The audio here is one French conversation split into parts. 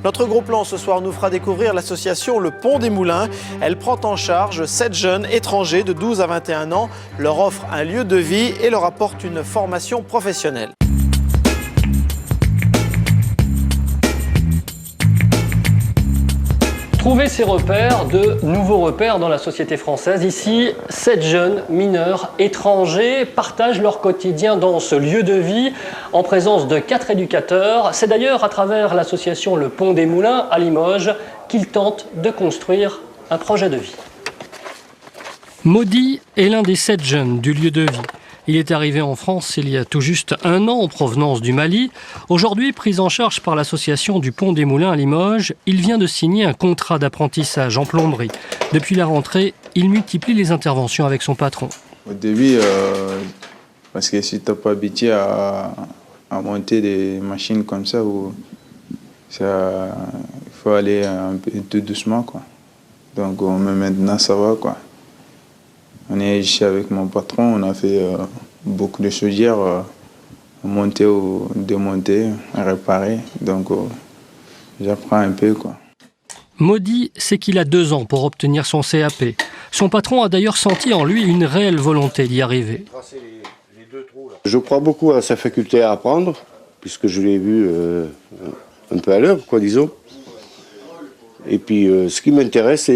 Notre gros plan ce soir nous fera découvrir l'association Le Pont des Moulins. Elle prend en charge 7 jeunes étrangers de 12 à 21 ans, leur offre un lieu de vie et leur apporte une formation professionnelle. Trouver ses repères, de nouveaux repères dans la société française. Ici, 7 jeunes mineurs étrangers partagent leur quotidien dans ce lieu de vie en présence de 4 éducateurs. C'est d'ailleurs à travers l'association Le Pont des Moulins à Limoges qu'ils tentent de construire un projet de vie. Maudy est l'un des 7 jeunes du lieu de vie. Il est arrivé en France il y a tout juste 1 an en provenance du Mali. Aujourd'hui, pris en charge par l'association du Pont des Moulins à Limoges, il vient de signer un contrat d'apprentissage en plomberie. Depuis la rentrée, il multiplie les interventions avec son patron. Au début, parce que si tu n'es pas habitué à monter des machines comme ça, il faut aller un peu doucement, quoi. Donc mais maintenant, ça va, quoi. On est ici avec mon patron, on a fait beaucoup de choses hier, monter ou démonter, réparer, donc j'apprends un peu, quoi. Maudy sait qu'il a 2 ans pour obtenir son CAP. Son patron a d'ailleurs senti en lui une réelle volonté d'y arriver. Je crois beaucoup à sa faculté à apprendre, puisque je l'ai vu un peu à l'œuvre, quoi, disons. Et puis ce qui m'intéresse,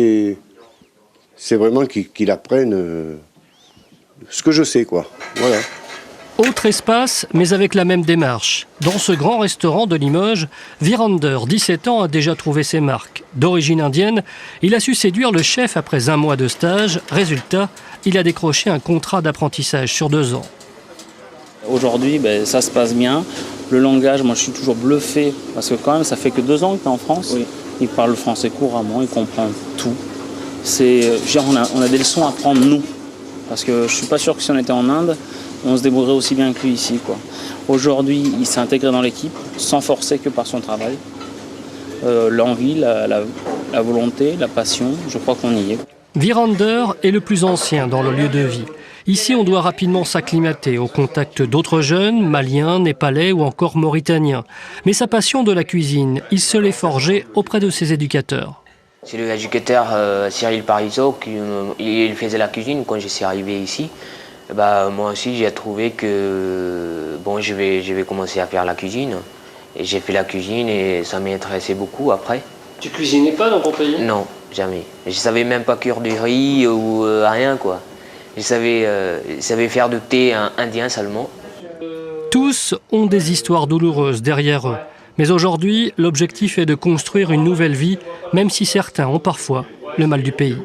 c'est vraiment qu'il apprenne ce que je sais, quoi. Voilà. Autre espace, mais avec la même démarche. Dans ce grand restaurant de Limoges, Virander, 17 ans, a déjà trouvé ses marques. D'origine indienne, il a su séduire le chef après 1 mois de stage. Résultat, il a décroché un contrat d'apprentissage sur 2 ans. Aujourd'hui, ça se passe bien. Le langage, moi je suis toujours bluffé, parce que quand même, ça fait que 2 ans qu'il est en France. Oui. Il parle le français couramment, il comprend tout. On a des leçons à prendre, nous. Parce que je ne suis pas sûr que si on était en Inde, on se débrouillerait aussi bien que lui ici, quoi. Aujourd'hui, il s'est intégré dans l'équipe, sans forcer que par son travail. L'envie, la volonté, la passion, je crois qu'on y est. Virander est le plus ancien dans le lieu de vie. Ici, on doit rapidement s'acclimater au contact d'autres jeunes, maliens, népalais ou encore mauritaniens. Mais sa passion de la cuisine, il se l'est forgée auprès de ses éducateurs. C'est l'éducateur Cyril Parizeau qui il faisait la cuisine quand je suis arrivé ici. Moi aussi, j'ai trouvé que je vais commencer à faire la cuisine. Et j'ai fait la cuisine et ça m'intéressait beaucoup après. Tu cuisinais pas dans ton pays? Non, jamais. Je savais même pas cuire du riz ou rien, quoi. Je savais faire du thé indien seulement. Tous ont des histoires douloureuses derrière eux. Mais aujourd'hui, l'objectif est de construire une nouvelle vie, même si certains ont parfois le mal du pays.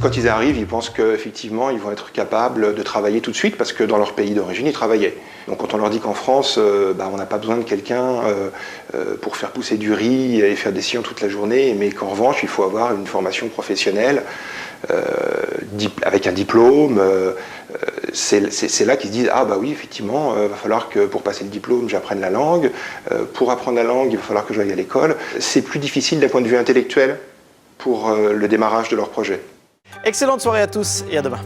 Quand ils arrivent, ils pensent qu'effectivement, ils vont être capables de travailler tout de suite parce que dans leur pays d'origine, ils travaillaient. Donc quand on leur dit qu'en France, on n'a pas besoin de quelqu'un pour faire pousser du riz et faire des sillons toute la journée, mais qu'en revanche, il faut avoir une formation professionnelle avec un diplôme, c'est là qu'ils se disent « Ah bah oui, effectivement, il va falloir que pour passer le diplôme, j'apprenne la langue. Pour apprendre la langue, il va falloir que j'aille à l'école. » C'est plus difficile d'un point de vue intellectuel pour le démarrage de leur projet. Excellente soirée à tous et à demain.